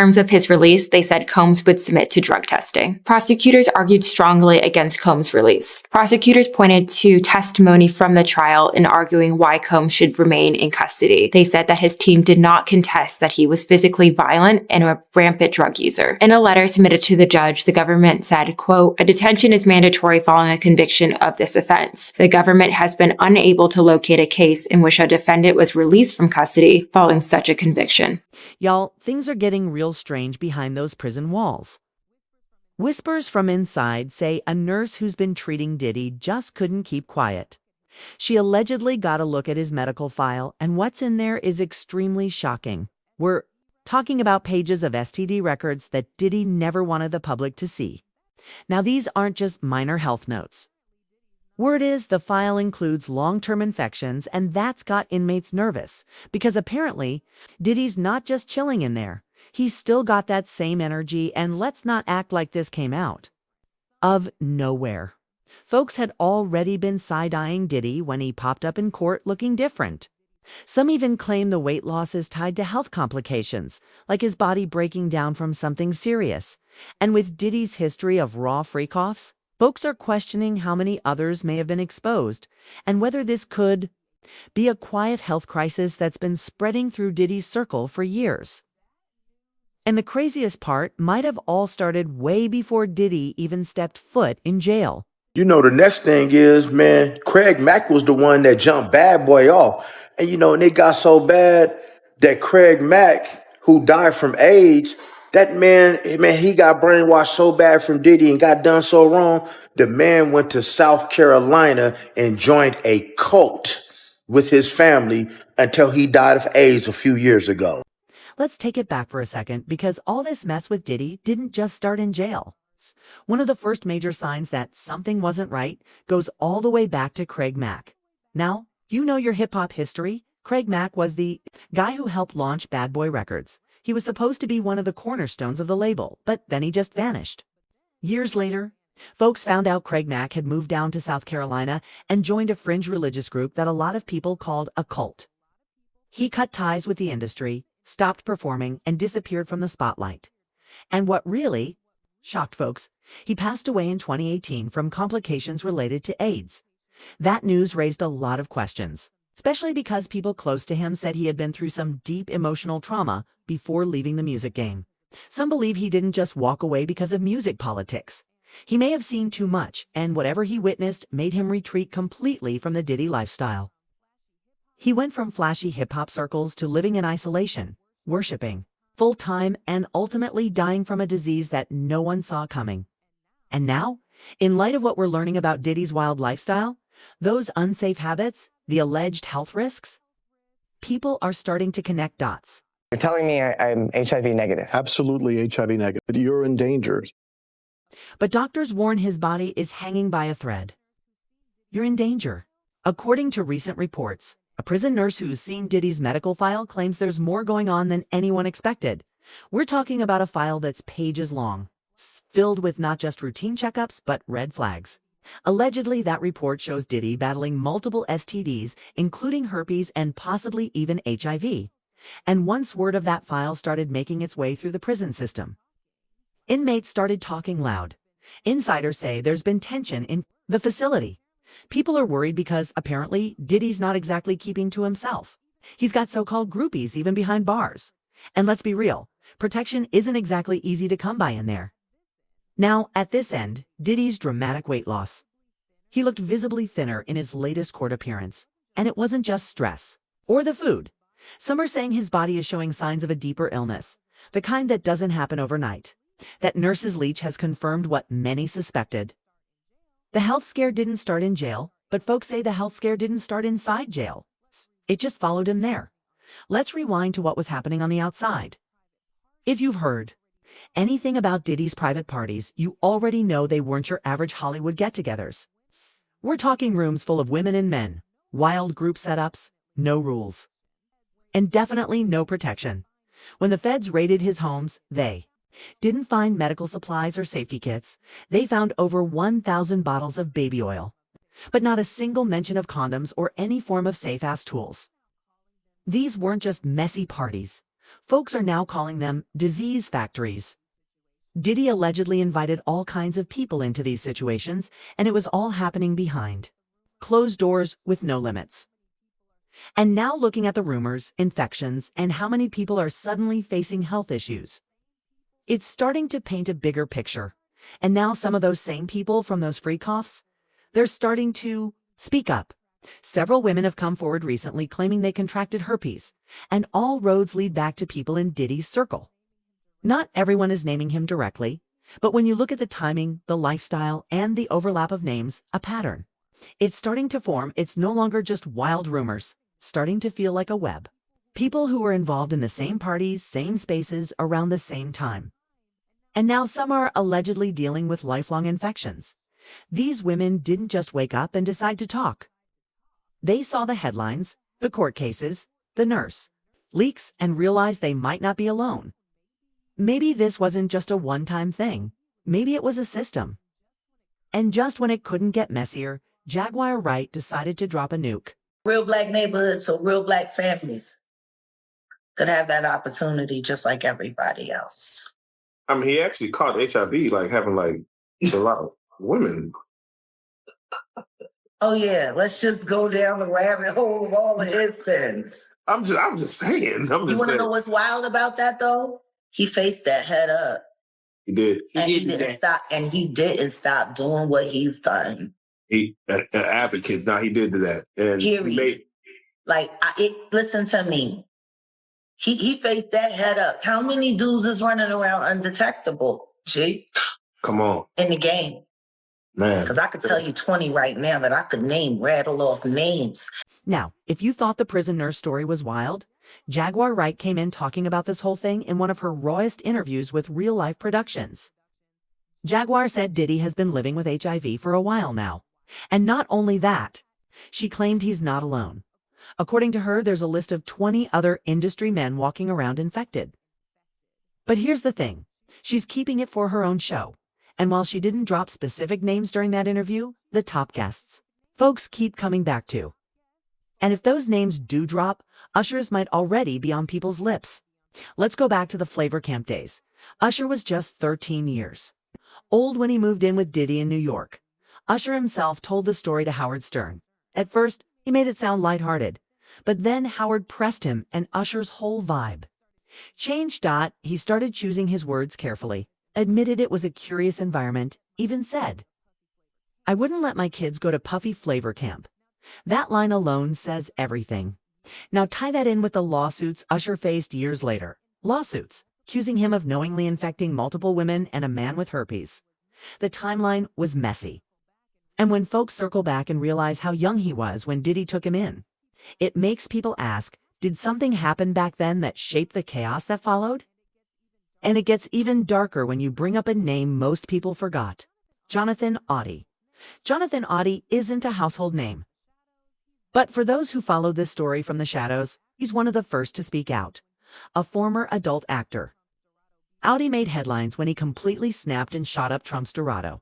In terms of his release, they said Combs would submit to drug testing. Prosecutors argued strongly against Combs' release. Prosecutors pointed to testimony from the trial in arguing why Combs should remain in custody. They said that his team did not contest that he was physically violent and a rampant drug user. In a letter submitted to the judge, the government said, quote, "A detention is mandatory following a conviction of this offense. The government has been unable to locate a case in which a defendant was released from custody following such a conviction." Y'all, things are getting real strange behind those prison walls. Whispers from inside say a nurse who's been treating Diddy just couldn't keep quiet. She allegedly got a look at his medical file, and what's in there is extremely shocking. We're talking about pages of STD records that Diddy never wanted the public to see. Now, these aren't just minor health notes. Word is the file includes long-term infections, and that's got inmates nervous because apparently Diddy's not just chilling in there. He's still got that same energy, and let's not act like this came out of nowhere. Folks had already been side-eyeing Diddy when he popped up in court looking different. Some even claim the weight loss is tied to health complications, like his body breaking down from something serious. And with Diddy's history of raw freak-offs, folks are questioning how many others may have been exposed and whether this could be a quiet health crisis that's been spreading through Diddy's circle for years. And the craziest part might have all started way before Diddy even stepped foot in jail. You know, the next thing is, man, Craig Mack was the one that jumped Bad Boy off. And, and it got so bad that Craig Mack, who died from AIDS, that man, he got brainwashed so bad from Diddy and got done so wrong. The man went to South Carolina and joined a cult with his family until he died of AIDS a few years ago. Let's take it back for a second, because all this mess with Diddy didn't just start in jail. One of the first major signs that something wasn't right goes all the way back to Craig Mack. Now, you know your hip-hop history. Craig Mack was the guy who helped launch Bad Boy Records. He was supposed to be one of the cornerstones of the label, but then he just vanished. Years later, folks found out Craig Mack had moved down to South Carolina and joined a fringe religious group that a lot of people called a cult. He cut ties with the industry, stopped performing, and disappeared from the spotlight. And what really shocked folks, he passed away in 2018 from complications related to AIDS. That news raised a lot of questions, especially because people close to him said he had been through some deep emotional trauma before leaving the music game. Some believe he didn't just walk away because of music politics. He may have seen too much, and whatever he witnessed made him retreat completely from the Diddy lifestyle. He went from flashy hip-hop circles to living in isolation, worshiping full-time, and ultimately dying from a disease that no one saw coming. And now, in light of what we're learning about Diddy's wild lifestyle, those unsafe habits, the alleged health risks, people are starting to connect dots. You're telling me I'm HIV negative. Absolutely HIV negative. You're in danger. But doctors warn his body is hanging by a thread. You're in danger. According to recent reports, a prison nurse who's seen Diddy's medical file claims there's more going on than anyone expected. We're talking about a file that's pages long, filled with not just routine checkups, but red flags. Allegedly, that report shows Diddy battling multiple STDs, including herpes and possibly even HIV. And once word of that file started making its way through the prison system, inmates started talking loud. Insiders say there's been tension in the facility. People are worried because apparently Diddy's not exactly keeping to himself. He's got so-called groupies even behind bars. And let's be real, protection isn't exactly easy to come by in there. Now, at this end, Diddy's dramatic weight loss. He looked visibly thinner in his latest court appearance. And it wasn't just stress or the food. Some are saying his body is showing signs of a deeper illness, the kind that doesn't happen overnight. That nurse's leech has confirmed what many suspected. The health scare didn't start in jail, but folks say the health scare didn't start inside jail. It just followed him there. Let's rewind to what was happening on the outside. If you've heard anything about Diddy's private parties, you already know they weren't your average Hollywood get-togethers. We're talking rooms full of women and men, wild group setups, no rules, and definitely no protection. When the feds raided his homes, they didn't find medical supplies or safety kits. They found over 1,000 bottles of baby oil, but not a single mention of condoms or any form of safe-ass tools. These weren't just messy parties. Folks are now calling them disease factories. Diddy allegedly invited all kinds of people into these situations, and it was all happening behind closed doors with no limits. And now looking at the rumors, infections, and how many people are suddenly facing health issues, it's starting to paint a bigger picture. And now some of those same people from those free coughs, they're starting to speak up. Several women have come forward recently claiming they contracted herpes, and all roads lead back to people in Diddy's circle. Not everyone is naming him directly, but when you look at the timing, the lifestyle, and the overlap of names, a pattern. It's starting to form. It's no longer just wild rumors, it's starting to feel like a web. People who were involved in the same parties, same spaces, around the same time. And now some are allegedly dealing with lifelong infections. These women didn't just wake up and decide to talk. They saw the headlines, the court cases, the nurse, leaks, and realized they might not be alone. Maybe this wasn't just a one-time thing. Maybe it was a system. And just when it couldn't get messier, Jaguar Wright decided to drop a nuke. Real Black neighborhoods, so real Black families could have that opportunity just like everybody else. I mean, he actually caught HIV, like having like a lot of women. Oh yeah, let's just go down the rabbit hole of all of his sins. I'm just saying. You want to know what's wild about that though? He faced that head up. He did. He didn't stop. And he didn't stop doing what he's done. He an advocate. Now he did that. And period. Listen to me. He faced that head up. How many dudes is running around undetectable? G. Come on. In the game. Man. Because I could tell you 20 right now that I could rattle off names. Now, if you thought the prison nurse story was wild, Jaguar Wright came in talking about this whole thing in one of her rawest interviews with Real Life Productions. Jaguar said Diddy has been living with HIV for a while now. And not only that, she claimed he's not alone. According to her, there's a list of 20 other industry men walking around infected. But here's the thing. She's keeping it for her own show. And while she didn't drop specific names during that interview, the top guests, folks keep coming back to. And if those names do drop, Usher's might already be on people's lips. Let's go back to the Flavor Camp days. Usher was just 13 years old when he moved in with Diddy in New York. Usher himself told the story to Howard Stern. At first, he made it sound lighthearted, but then Howard pressed him and Usher's whole vibe changed. He started choosing his words carefully, admitted it was a curious environment, even said, "I wouldn't let my kids go to Puffy Flavor Camp." That line alone says everything. Now tie that in with the lawsuits Usher faced years later. Lawsuits accusing him of knowingly infecting multiple women and a man with herpes. The timeline was messy. And when folks circle back and realize how young he was when Diddy took him in, it makes people ask, did something happen back then that shaped the chaos that followed? And it gets even darker when you bring up a name most people forgot. Jonathan Auty. Jonathan Auty isn't a household name. But for those who followed this story from the shadows, he's one of the first to speak out. A former adult actor. Auty made headlines when he completely snapped and shot up Trump's Dorado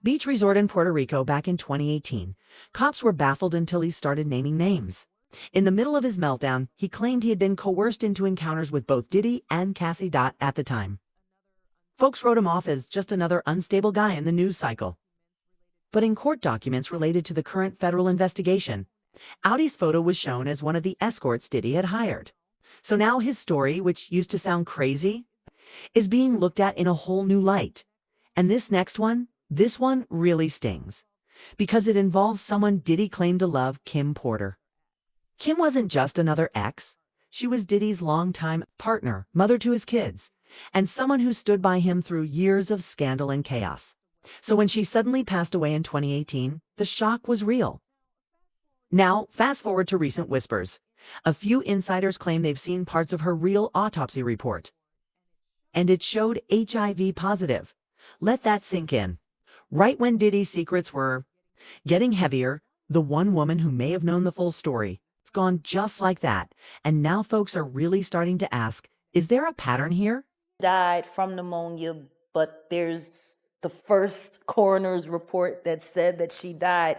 Beach resort in Puerto Rico back in 2018. Cops were baffled until he started naming names. In the middle of his meltdown, he claimed he had been coerced into encounters with both Diddy and Cassie at the time. Folks wrote him off as just another unstable guy in the news cycle. But in court documents related to the current federal investigation, Auty's photo was shown as one of the escorts Diddy had hired. So now his story, which used to sound crazy, is being looked at in a whole new light. And this next one, this one really stings. Because it involves someone Diddy claimed to love, Kim Porter. Kim wasn't just another ex. She was Diddy's longtime partner, mother to his kids, and someone who stood by him through years of scandal and chaos. So when she suddenly passed away in 2018, the shock was real. Now, fast forward to recent whispers. A few insiders claim they've seen parts of her real autopsy report. And it showed HIV positive. Let that sink in. Right when Diddy's secrets were getting heavier, the one woman who may have known the full story, it's gone just like that. And now folks are really starting to ask, is there a pattern here? Died from pneumonia, but there's the first coroner's report that said that she died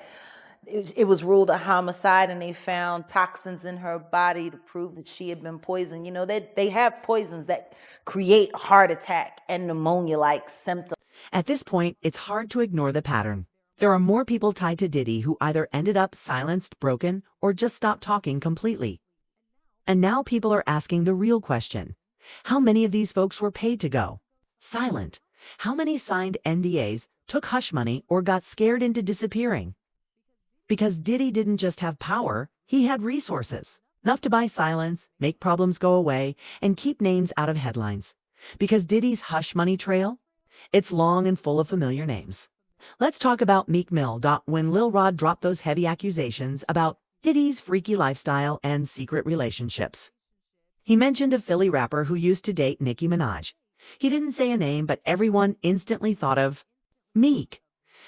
it was ruled a homicide, and they found toxins in her body to prove that she had been poisoned. You know, they have poisons that create heart attack and pneumonia-like symptoms. At this point, it's hard to ignore the pattern. There are more people tied to Diddy who either ended up silenced, broken, or just stopped talking completely. And now people are asking the real question. How many of these folks were paid to go silent? How many signed NDAs, took hush money, or got scared into disappearing? Because Diddy didn't just have power, he had resources. Enough to buy silence, make problems go away, and keep names out of headlines. Because Diddy's hush money trail? It's long and full of familiar names. Let's talk about Meek Mill. When Lil Rod dropped those heavy accusations about Diddy's freaky lifestyle and secret relationships. He mentioned a Philly rapper who used to date Nicki Minaj. He didn't say a name, but everyone instantly thought of Meek.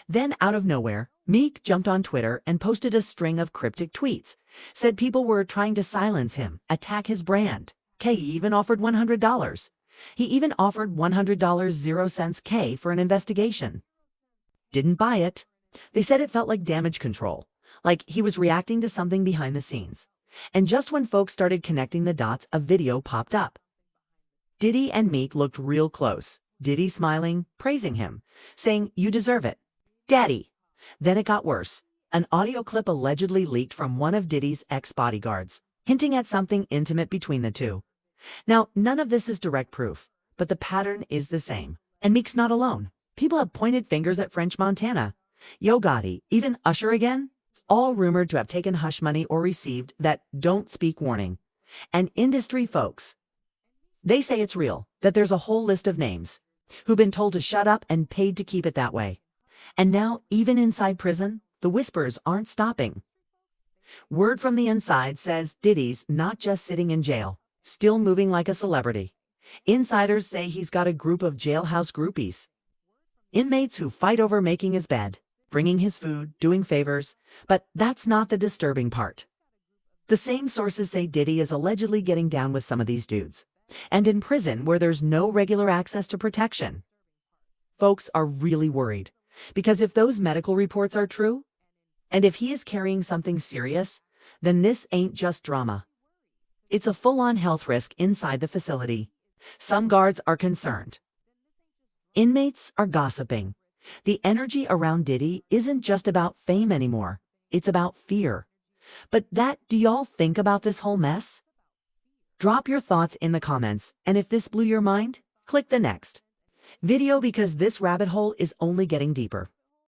Then out of nowhere, Meek jumped on Twitter and posted a string of cryptic tweets, said people were trying to silence him, attack his brand. He even offered $100. He even offered $100 0 cents K for an investigation. Didn't buy it. They said it felt like damage control, like he was reacting to something behind the scenes. And just when folks started connecting the dots, a video popped up. Diddy and Meek looked real close. Diddy smiling, praising him, saying, "You deserve it, Daddy." Then it got worse. An audio clip allegedly leaked from one of Diddy's ex-bodyguards, hinting at something intimate between the two. Now, none of this is direct proof, but the pattern is the same. And Meek's not alone. People have pointed fingers at French Montana, Yo Gotti, even Usher again, all rumored to have taken hush money or received that don't speak warning. And industry folks, they say it's real, that there's a whole list of names who've been told to shut up and paid to keep it that way. And now, even inside prison, the whispers aren't stopping. Word from the inside says Diddy's not just sitting in jail, still moving like a celebrity. Insiders say he's got a group of jailhouse groupies. Inmates who fight over making his bed, bringing his food, doing favors. But that's not the disturbing part. The same sources say Diddy is allegedly getting down with some of these dudes, and in prison where there's no regular access to protection. Folks are really worried, because if those medical reports are true, and if he is carrying something serious, then this ain't just drama. It's a full-on health risk inside the facility. Some guards are concerned. Inmates are gossiping. The energy around Diddy isn't just about fame anymore. It's about fear. But do y'all think about this whole mess? Drop your thoughts in the comments, and if this blew your mind, click the next video because this rabbit hole is only getting deeper.